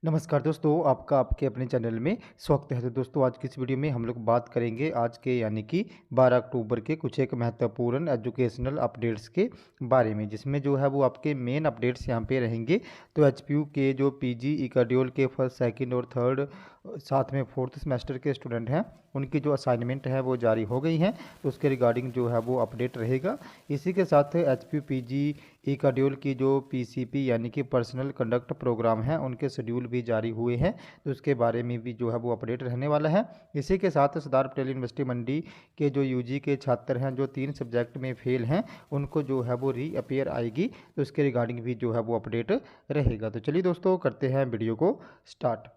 नमस्कार दोस्तों, आपका आपके अपने चैनल में स्वागत है। तो दोस्तों, आज की इस वीडियो में हम लोग बात करेंगे आज के यानी कि 12 अक्टूबर के कुछ एक महत्वपूर्ण एजुकेशनल अपडेट्स के बारे में, जिसमें जो है वो आपके मेन अपडेट्स यहाँ पे रहेंगे। तो एचपीयू के जो पीजी इकाड्योल के फर्स्ट सेकंड और थर्ड साथ में फोर्थ सेमेस्टर के स्टूडेंट हैं, उनकी जो असाइनमेंट है वो जारी हो गई हैं। तो उसके रिगार्डिंग जो है वो अपडेट रहेगा। इसी के साथ एचपीयू पीजी इकाड्योल की जो पीसीपी यानी कि पर्सनल कंडक्ट प्रोग्राम है, उनके शेड्यूल भी जारी हुए हैं। तो उसके बारे में भी जो है वो अपडेट रहने वाला है। इसी के साथ सरदार पटेल यूनिवर्सिटी मंडी के जो यूजी के छात्र हैं जो 3 सब्जेक्ट में फेल हैं, उनको जो है वो रीअपियर आएगी। तो उसके रिगार्डिंग भी जो है वो अपडेट रहेगा। तो चलिए दोस्तों, करते हैं वीडियो को स्टार्ट।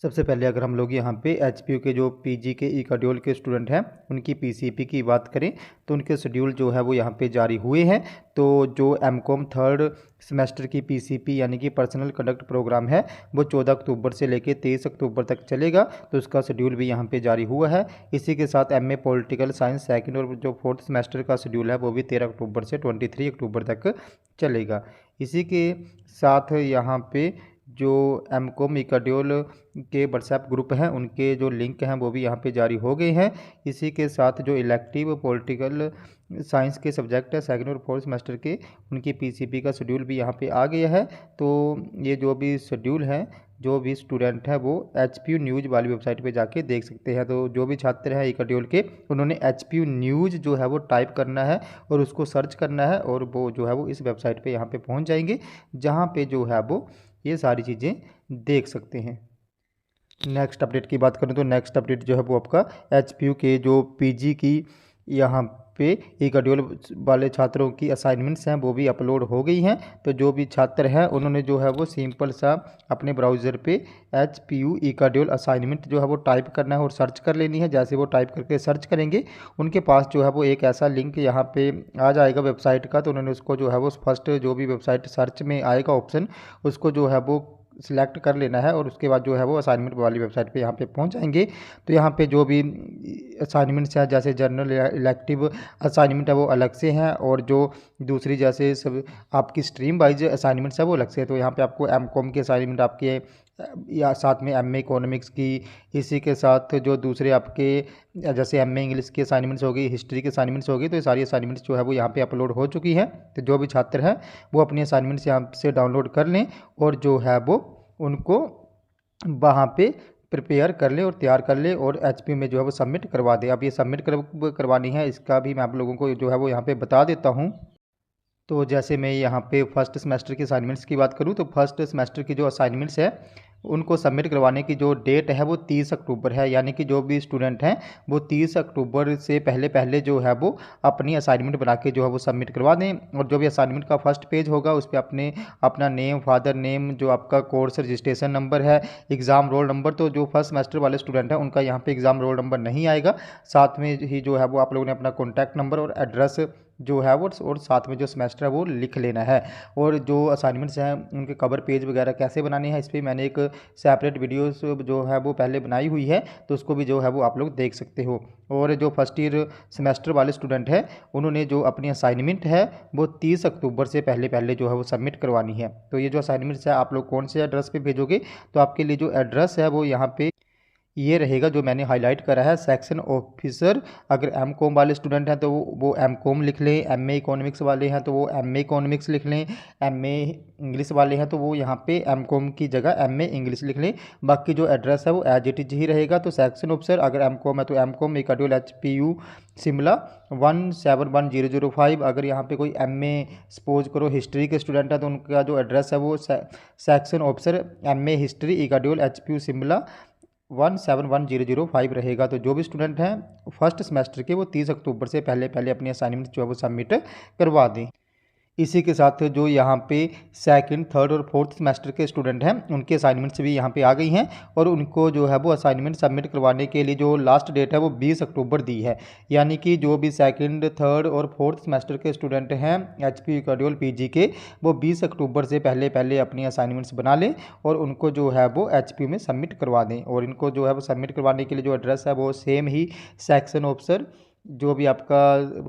सबसे पहले अगर हम लोग यहाँ पे एचपीयू के जो पीजी के इकाड्योल के स्टूडेंट हैं, उनकी पीसीपी की बात करें तो उनके शेड्यूल जो है वो यहाँ पे जारी हुए हैं। तो जो एमकॉम थर्ड सेमेस्टर की पीसीपी यानी कि पर्सनल कंडक्ट प्रोग्राम है, वो 14 अक्टूबर से लेकर 23 अक्टूबर तक चलेगा। तो उसका शेड्यूल भी यहाँ पे जारी हुआ है। इसी के साथ एमए पॉलिटिकल साइंस सेकंड और जो फोर्थ सेमेस्टर का शेड्यूल है वो भी 13 अक्टूबर से 23 अक्टूबर तक चलेगा। इसी के साथ यहाँ पे जो एमकॉम इकाड्योल के व्हाट्सएप ग्रुप हैं, उनके जो लिंक हैं वो भी यहाँ पे जारी हो गए हैं। इसी के साथ जो इलेक्टिव पॉलिटिकल साइंस के सब्जेक्ट है सेकंड और फोर्थ सेमेस्टर के, उनकी पीसीपी का शेड्यूल भी यहाँ पे आ गया है। तो ये जो भी शेड्यूल है, जो भी स्टूडेंट है वो एचपीयू न्यूज़ वाली वेबसाइट पे जाके देख सकते हैं। तो जो भी छात्र हैं इकाड्योल के, उन्होंने एचपीयू न्यूज़ जो है वो टाइप करना है और उसको सर्च करना है, और वो जो है वो इस वेबसाइट पे यहाँ पे पहुँच जाएंगे, जहाँ पे जो है वो ये सारी चीज़ें देख सकते हैं। नेक्स्ट अपडेट की बात करें तो नेक्स्ट अपडेट जो है वो आपका एचपीयू के जो पीजी की यहाँ पे इकाड्योल वाले छात्रों की असाइनमेंट्स हैं वो भी अपलोड हो गई हैं। तो जो भी छात्र हैं उन्होंने जो है वो सिंपल सा अपने ब्राउज़र पे एचपीयू इकाड्योल असाइनमेंट जो है वो टाइप करना है और सर्च कर लेनी है। जैसे वो टाइप करके सर्च करेंगे, उनके पास जो है वो एक ऐसा लिंक यहाँ पे आ जाएगा वेबसाइट का। तो उन्होंने उसको जो है वो फर्स्ट जो भी वेबसाइट सर्च में आएगा ऑप्शन, उसको जो है वो सिलेक्ट कर लेना है, और उसके बाद जो है वो असाइनमेंट वाली वेबसाइट पे यहाँ पे पहुँच जाएंगे। तो यहाँ पे जो भी असाइनमेंट्स हैं, जैसे जनरल या इलेक्टिव असाइनमेंट है वो अलग से हैं, और जो दूसरी जैसे सब आपकी स्ट्रीम वाइज असाइनमेंट्स है वो अलग से है। तो यहाँ पे आपको एमकॉम के असाइनमेंट आपके या साथ में एमए इकोनॉमिक्स की, इसी के साथ जो दूसरे आपके जैसे एमए इंग्लिश की असाइनमेंट्स हो गई, हिस्ट्री की असाइनमेंट्स हो गई, तो ये सारी असाइनमेंट्स जो है वो यहाँ पे अपलोड हो चुकी हैं। तो जो भी छात्र हैं वो अपनी असाइनमेंट्स यहाँ से डाउनलोड कर लें, और जो है वो उनको वहाँ पे प्रिपेयर कर ले और तैयार कर ले, और एचपी में जो है वो सबमिट करवा दे। अब ये सबमिट करवानी है, इसका भी मैं आप लोगों को जो है वो यहाँ पे बता देता हूँ। तो जैसे मैं यहाँ पे फर्स्ट सेमेस्टर की असाइनमेंट्स की बात करूँ तो फर्स्ट सेमेस्टर की जो असाइनमेंट्स है उनको सबमिट करवाने की जो डेट है वो 30 अक्टूबर है। यानी कि जो भी स्टूडेंट हैं वो 30 अक्टूबर से पहले पहले जो है वो अपनी असाइनमेंट बना के जो है वो सबमिट करवा दें। और जो भी असाइनमेंट का फर्स्ट पेज होगा उस पर अपना नेम, फादर नेम, जो आपका कोर्स रजिस्ट्रेशन नंबर है, एग्ज़ाम रोल नंबर। तो जो फर्स्ट सेमेस्टर वाले स्टूडेंट हैं उनका यहाँ पे एग्ज़ाम रोल नंबर नहीं आएगा। साथ में ही जो है वो आप लोगों ने अपना कॉन्टैक्ट नंबर और एड्रेस जो है वो, और साथ में जो सेमेस्टर है वो लिख लेना है। और जो असाइनमेंट्स हैं उनके कवर पेज वगैरह कैसे बनाने हैं, इस पर मैंने एक सेपरेट वीडियोस जो है वो पहले बनाई हुई है, तो उसको भी जो है वो आप लोग देख सकते हो। और जो फर्स्ट ईयर सेमेस्टर वाले स्टूडेंट हैं उन्होंने जो अपनी असाइनमेंट है वो 30 अक्टूबर से पहले पहले जो है वो सबमिट करवानी है। तो ये जो असाइनमेंट्स है आप लोग कौन से एड्रेस पे भेजोगे, तो आपके लिए जो एड्रेस है वो यहाँ पे ये रहेगा जो मैंने हाईलाइट करा है, सेक्शन ऑफिसर। अगर एम कॉम वाले स्टूडेंट हैं तो वो एम कॉम लिख लें, एमए इकोनॉमिक्स वाले हैं तो वो एमए इकोनॉमिक्स लिख लें, एमए इंग्लिश वाले हैं तो वो यहाँ पे एम कॉम की जगह एमए इंग्लिश लिख लें। बाकी जो एड्रेस है वो एज इट इज ही रहेगा। तो सेक्शन ऑफिसर अगर एम कॉम है तो M com ICDEOL HPU Shimla 171005। अगर यहाँ पे कोई एमए सपोज करो हिस्ट्री के स्टूडेंट है तो उनका जो एड्रेस है वो section officer MA history ICDEOL HPU Shimla 171005 रहेगा। तो जो भी स्टूडेंट हैं फर्स्ट सेमेस्टर के वो 30 अक्टूबर से पहले पहले अपनी असाइनमेंट जो है वो सबमिट करवा दें। इसी के साथ जो यहाँ पे सेकंड, थर्ड और फोर्थ सेमेस्टर के स्टूडेंट हैं उनकी असाइनमेंट्स भी यहाँ पे आ गई हैं, और उनको जो है वो असाइनमेंट सबमिट करवाने के लिए जो लास्ट डेट है वो 20 अक्टूबर दी है। यानी कि जो भी सेकंड, थर्ड और फोर्थ सेमेस्टर के स्टूडेंट हैं एचपी इकाड्योल पीजी के, वो 20 अक्टूबर से पहले पहले अपनी असाइनमेंट्स बना लें और उनको जो है वो एचपी में सबमिट करवा दें। और इनको जो है वो सबमिट करवाने के लिए जो एड्रेस है वो सेम ही सेक्शन ऑफिसर जो भी आपका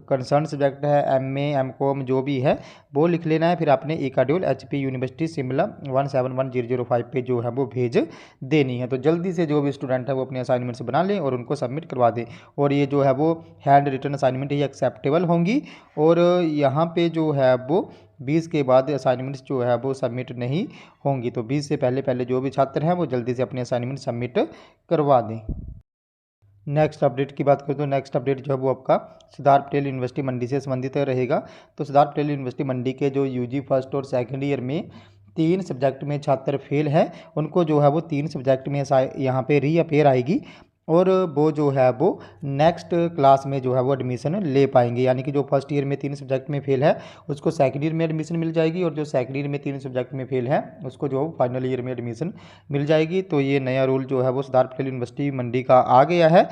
कंसर्न सब्जेक्ट है, एमए एमकॉम जो भी है वो लिख लेना है। फिर आपने ई-शेड्यूल एचपी यूनिवर्सिटी शिमला 171005 पे जो है वो भेज देनी है। तो जल्दी से जो भी स्टूडेंट है वो अपने असाइनमेंट्स बना लें और उनको सबमिट करवा दें। और ये जो है वो हैंड रिटन असाइनमेंट ही एक्सेप्टेबल होंगी। और यहाँ पे जो है वो 20 के बाद असाइनमेंट्स जो है वो सबमिट नहीं होंगी। तो 20 से पहले पहले जो भी छात्र हैं वो जल्दी से अपने असाइनमेंट सबमिट करवा दें। नेक्स्ट अपडेट की बात करें तो नेक्स्ट अपडेट जो है वो आपका सरदार पटेल यूनिवर्सिटी मंडी से संबंधित रहेगा। तो सरदार पटेल यूनिवर्सिटी मंडी के जो यूजी फर्स्ट और सेकंड ईयर में 3 सब्जेक्ट में छात्र फेल हैं, उनको जो है वो 3 सब्जेक्ट में यहाँ पे रीअपेयर आएगी। और वो जो है वो नेक्स्ट क्लास में जो है वो एडमिशन ले पाएंगे। यानी कि जो फर्स्ट ईयर में 3 सब्जेक्ट में फेल है उसको सेकंड ईयर में एडमिशन मिल जाएगी, और जो सेकंड ईयर में 3 सब्जेक्ट में फेल है उसको जो फाइनल ईयर में एडमिशन मिल जाएगी। तो ये नया रूल जो है वो सरदार पटेल यूनिवर्सिटी मंडी का आ गया है।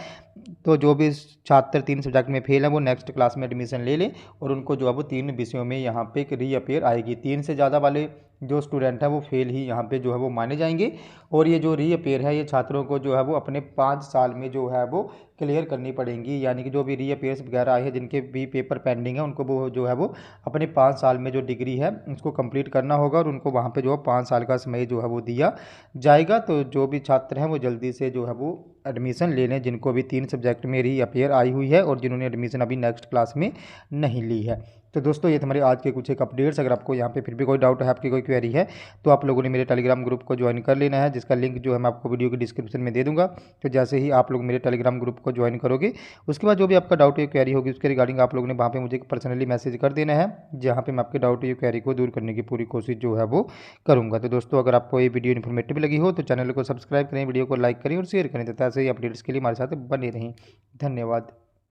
तो जो भी छात्र 3 सब्जेक्ट में फेल है वो नेक्स्ट क्लास में एडमिशन ले लें, और उनको जो है वो 3 विषयों में यहाँ पे एक रीअपेयर आएगी। 3 से ज़्यादा वाले जो स्टूडेंट है वो फेल ही यहाँ पे जो है वो माने जाएंगे। और ये जो रीअपेयर है ये छात्रों को जो है वो अपने 5 साल में जो है वो क्लियर करनी पड़ेंगी। यानी कि जो भी रीअपेयर्स वगैरह आए हैं जिनके भी पेपर पेंडिंग है उनको वो जो है वो अपने 5 साल में जो डिग्री है उसको कंप्लीट करना होगा, और उनको वहाँ पे जो है 5 साल का समय जो है वो दिया जाएगा। तो जो भी छात्र हैं वो जल्दी से जो है वो एडमिशन ले लें, जिनको भी 3 सब्जेक्ट में रीअपेयर आई हुई है और जिन्होंने एडमिशन अभी नेक्स्ट क्लास में नहीं ली है। तो दोस्तों ये हमारे आज के कुछ एक अपडेट्स। अगर आपको यहाँ पे फिर भी कोई डाउट है, आपकी कोई क्वेरी है, तो आप लोगों ने मेरे टेलीग्राम ग्रुप को ज्वाइन कर लेना है, जिसका लिंक जो है मैं आपको वीडियो की डिस्क्रिप्शन में दे दूँगा। तो जैसे ही आप लोग मेरे टेलीग्राम ग्रुप को ज्वाइन करोगे उसके बाद जो भी आपका डाउट या क्वेरी होगी उसके रिगार्डिंग आप लोगों ने वहाँ पे मुझे पर्सनली मैसेज कर देना है, जहाँ पे मैं आपके डाउट या क्वेरी को दूर करने की पूरी कोशिश जो है वो करूँगा। तो दोस्तों अगर आपको ये वीडियो इन्फॉर्मेटिव लगी हो तो चैनल को सब्सक्राइब करें, वीडियो को लाइक करें और शेयर करें, तथा ऐसे ही अपडेट्स के लिए हमारे साथ बने रहें। धन्यवाद।